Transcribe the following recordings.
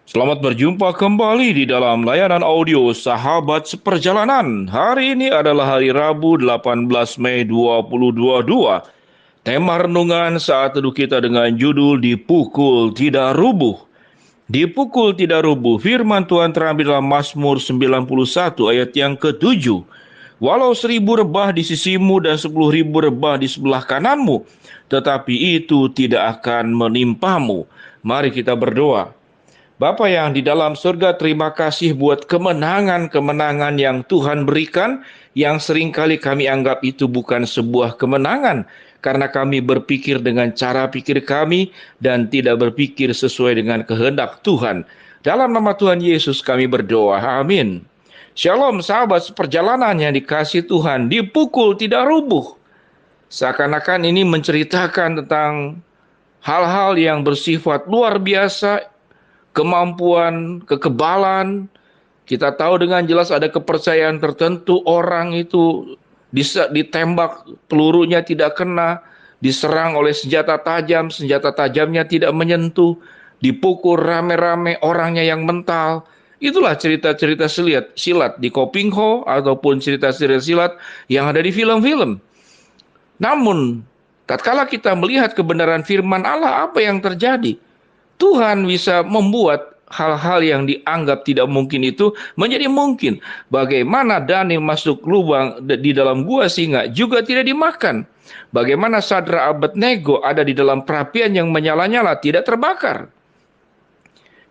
Selamat berjumpa kembali di dalam layanan audio Sahabat Seperjalanan. Hari ini adalah hari Rabu 18 Mei 2022. Tema renungan saat teduh kita dengan judul Dipukul Tidak Rubuh. Dipukul tidak rubuh, firman Tuhan terambil dalam Mazmur 91 ayat yang ke-7. Walau 1.000 rebah di sisimu dan 10.000 rebah di sebelah kananmu, tetapi itu tidak akan menimpamu. Mari kita berdoa. Bapa yang di dalam surga, terima kasih buat kemenangan-kemenangan yang Tuhan berikan, yang seringkali kami anggap itu bukan sebuah kemenangan, karena kami berpikir dengan cara pikir kami dan tidak berpikir sesuai dengan kehendak Tuhan. Dalam nama Tuhan Yesus kami berdoa, amin. Shalom sahabat seperjalanan yang dikasihi Tuhan, dipukul tidak rubuh. Seakan-akan ini menceritakan tentang hal-hal yang bersifat luar biasa, kemampuan, kekebalan. Kita tahu dengan jelas ada kepercayaan tertentu orang itu ditembak, pelurunya tidak kena, diserang oleh senjata tajamnya tidak menyentuh, dipukul rame-rame orangnya yang mental. Itulah cerita-cerita silat di Kopingho ataupun cerita-cerita silat yang ada di film-film. Namun, tatkala kita melihat kebenaran firman Allah, apa yang terjadi? Tuhan bisa membuat hal-hal yang dianggap tidak mungkin itu menjadi mungkin. Bagaimana Daniel masuk lubang di dalam gua singa juga tidak dimakan. Bagaimana Sadra Abednego ada di dalam perapian yang menyala-nyala tidak terbakar.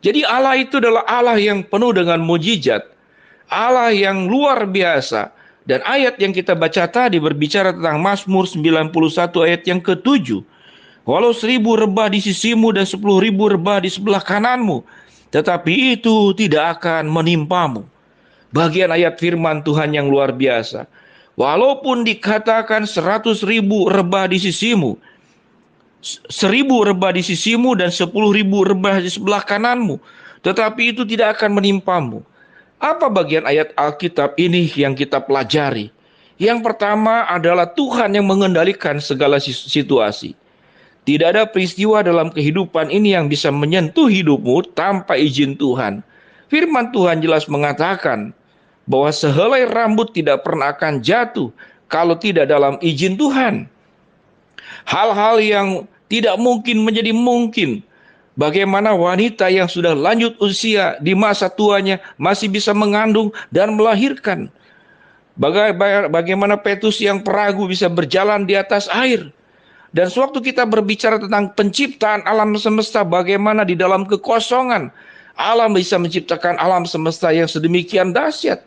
Jadi Allah itu adalah Allah yang penuh dengan mujizat. Allah yang luar biasa. Dan ayat yang kita baca tadi berbicara tentang Mazmur 91 ayat yang ke-7. Walau 1.000 rebah di sisimu dan 10.000 rebah di sebelah kananmu, tetapi itu tidak akan menimpamu. Bagian ayat firman Tuhan yang luar biasa. Walaupun dikatakan 100.000 rebah di sisimu, 1.000 rebah di sisimu dan 10.000 rebah di sebelah kananmu, tetapi itu tidak akan menimpamu. Apa bagian ayat Alkitab ini yang kita pelajari? Yang pertama adalah Tuhan yang mengendalikan segala situasi. Tidak ada peristiwa dalam kehidupan ini yang bisa menyentuh hidupmu tanpa izin Tuhan. Firman Tuhan jelas mengatakan bahwa sehelai rambut tidak pernah akan jatuh kalau tidak dalam izin Tuhan. Hal-hal yang tidak mungkin menjadi mungkin. Bagaimana wanita yang sudah lanjut usia di masa tuanya masih bisa mengandung dan melahirkan. Bagaimana Petrus yang peragu bisa berjalan di atas air. Dan sewaktu kita berbicara tentang penciptaan alam semesta, bagaimana di dalam kekosongan alam bisa menciptakan alam semesta yang sedemikian dahsyat.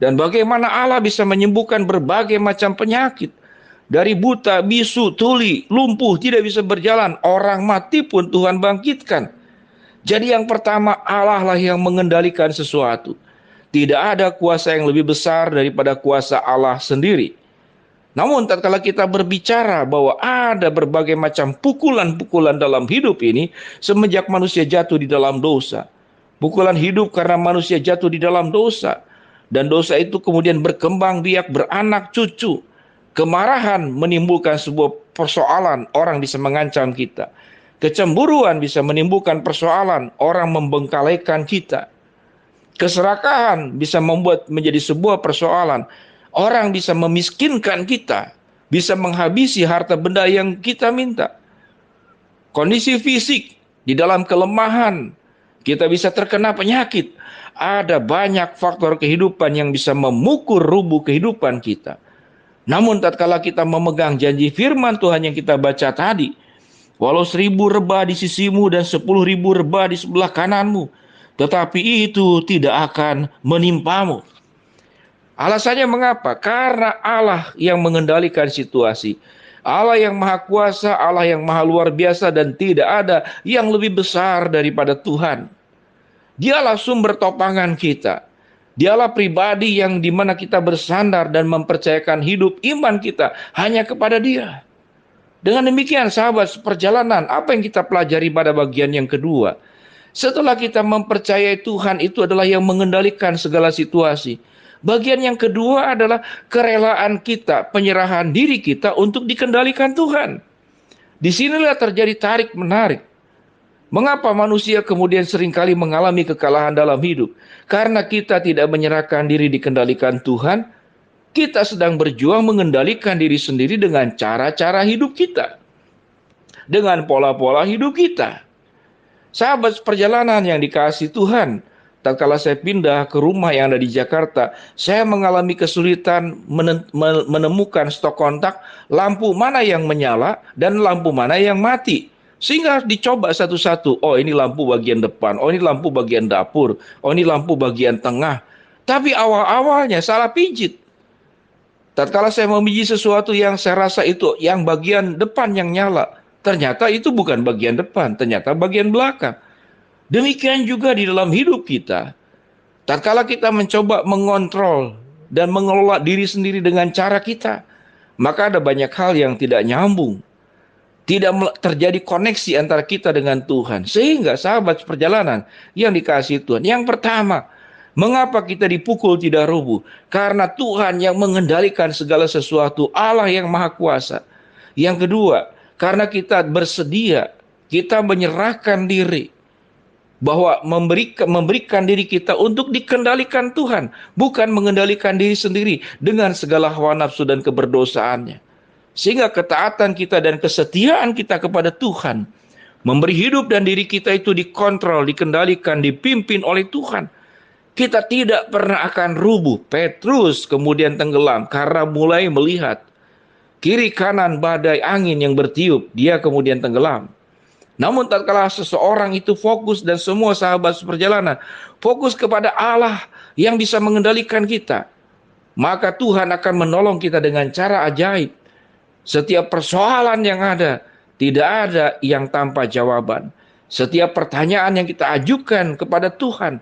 Dan bagaimana Allah bisa menyembuhkan berbagai macam penyakit. Dari buta, bisu, tuli, lumpuh, tidak bisa berjalan. Orang mati pun Tuhan bangkitkan. Jadi yang pertama, Allah lah yang mengendalikan sesuatu. Tidak ada kuasa yang lebih besar daripada kuasa Allah sendiri. Namun tatkala kita berbicara bahwa ada berbagai macam pukulan-pukulan dalam hidup ini semenjak manusia jatuh di dalam dosa. Pukulan hidup karena manusia jatuh di dalam dosa. Dan dosa itu kemudian berkembang biak, beranak cucu. Kemarahan menimbulkan sebuah persoalan, orang bisa mengancam kita. Kecemburuan bisa menimbulkan persoalan, orang membengkalikan kita. Keserakahan bisa membuat menjadi sebuah persoalan. Orang bisa memiskinkan kita, bisa menghabisi harta benda yang kita minta. Kondisi fisik di dalam kelemahan, kita bisa terkena penyakit. Ada banyak faktor kehidupan yang bisa memukul rubuh kehidupan kita. Namun tatkala kita memegang janji firman Tuhan yang kita baca tadi, walau 1.000 rebah di sisimu dan 10.000 rebah di sebelah kananmu, tetapi itu tidak akan menimpamu. Alasannya mengapa? Karena Allah yang mengendalikan situasi. Allah yang maha kuasa, Allah yang maha luar biasa, dan tidak ada yang lebih besar daripada Tuhan. Dialah sumber topangan kita. Dialah pribadi yang dimana kita bersandar dan mempercayakan hidup iman kita hanya kepada Dia. Dengan demikian sahabat seperjalanan, apa yang kita pelajari pada bagian yang kedua? Setelah kita mempercayai Tuhan itu adalah yang mengendalikan segala situasi. Bagian yang kedua adalah kerelaan kita, penyerahan diri kita untuk dikendalikan Tuhan. Disinilah terjadi tarik-menarik. Mengapa manusia kemudian seringkali mengalami kekalahan dalam hidup? Karena kita tidak menyerahkan diri dikendalikan Tuhan, kita sedang berjuang mengendalikan diri sendiri dengan cara-cara hidup kita, dengan pola-pola hidup kita. Sahabat perjalanan yang dikasihi Tuhan, tatkala saya pindah ke rumah yang ada di Jakarta, saya mengalami kesulitan menemukan stok kontak lampu mana yang menyala dan lampu mana yang mati. Sehingga dicoba satu-satu. Oh, ini lampu bagian depan. Oh, ini lampu bagian dapur. Oh, ini lampu bagian tengah. Tapi awal-awalnya salah pijit. Tatkala saya memiji sesuatu yang saya rasa itu yang bagian depan yang nyala, ternyata itu bukan bagian depan, ternyata bagian belakang. Demikian juga di dalam hidup kita. Tatkala kita mencoba mengontrol dan mengelola diri sendiri dengan cara kita, maka ada banyak hal yang tidak nyambung. Tidak terjadi koneksi antara kita dengan Tuhan. Sehingga sahabat perjalanan yang dikasihi Tuhan. Yang pertama, mengapa kita dipukul tidak rubuh? Karena Tuhan yang mengendalikan segala sesuatu, Allah yang Maha Kuasa. Yang kedua, karena kita bersedia, kita menyerahkan diri, bahwa memberikan diri kita untuk dikendalikan Tuhan, bukan mengendalikan diri sendiri dengan segala hawa nafsu dan keberdosaannya. Sehingga ketaatan kita dan kesetiaan kita kepada Tuhan, memberi hidup dan diri kita itu dikontrol, dikendalikan, dipimpin oleh Tuhan. Kita tidak pernah akan rubuh. Petrus kemudian tenggelam karena mulai melihat kiri kanan badai angin yang bertiup, dia kemudian tenggelam. Namun tatkala seseorang itu fokus, dan semua sahabat seperjalanan fokus kepada Allah yang bisa mengendalikan kita, maka Tuhan akan menolong kita dengan cara ajaib. Setiap persoalan yang ada, tidak ada yang tanpa jawaban. Setiap pertanyaan yang kita ajukan kepada Tuhan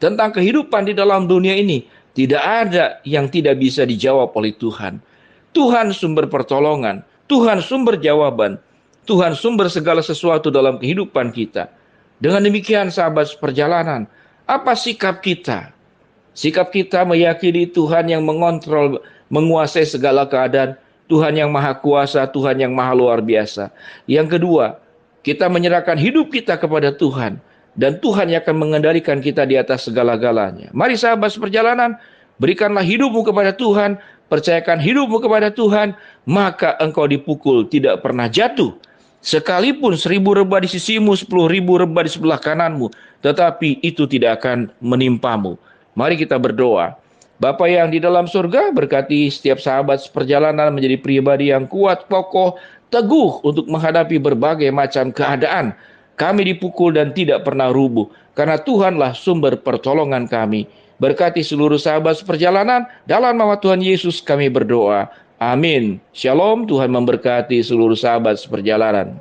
tentang kehidupan di dalam dunia ini, tidak ada yang tidak bisa dijawab oleh Tuhan. Tuhan sumber pertolongan, Tuhan sumber jawaban, Tuhan sumber segala sesuatu dalam kehidupan kita. Dengan demikian sahabat perjalanan, apa sikap kita? Sikap kita meyakini Tuhan yang mengontrol, menguasai segala keadaan, Tuhan yang Maha Kuasa, Tuhan yang Maha Luar Biasa. Yang kedua, kita menyerahkan hidup kita kepada Tuhan, dan Tuhan yang akan mengendalikan kita di atas segala-galanya. Mari sahabat seperjalanan, berikanlah hidupmu kepada Tuhan, percayakan hidupmu kepada Tuhan, maka engkau dipukul tidak pernah jatuh. Sekalipun 1000 rebah di sisimu, 10.000 rebah di sebelah kananmu, tetapi itu tidak akan menimpamu. Mari kita berdoa. Bapa yang di dalam surga, berkati setiap sahabat seperjalanan menjadi pribadi yang kuat, kokoh, teguh untuk menghadapi berbagai macam keadaan. Kami dipukul dan tidak pernah rubuh, karena Tuhanlah sumber pertolongan kami. Berkati seluruh sahabat seperjalanan, dalam nama Tuhan Yesus kami berdoa. Amin. Shalom, Tuhan memberkati seluruh sahabat seperjalanan.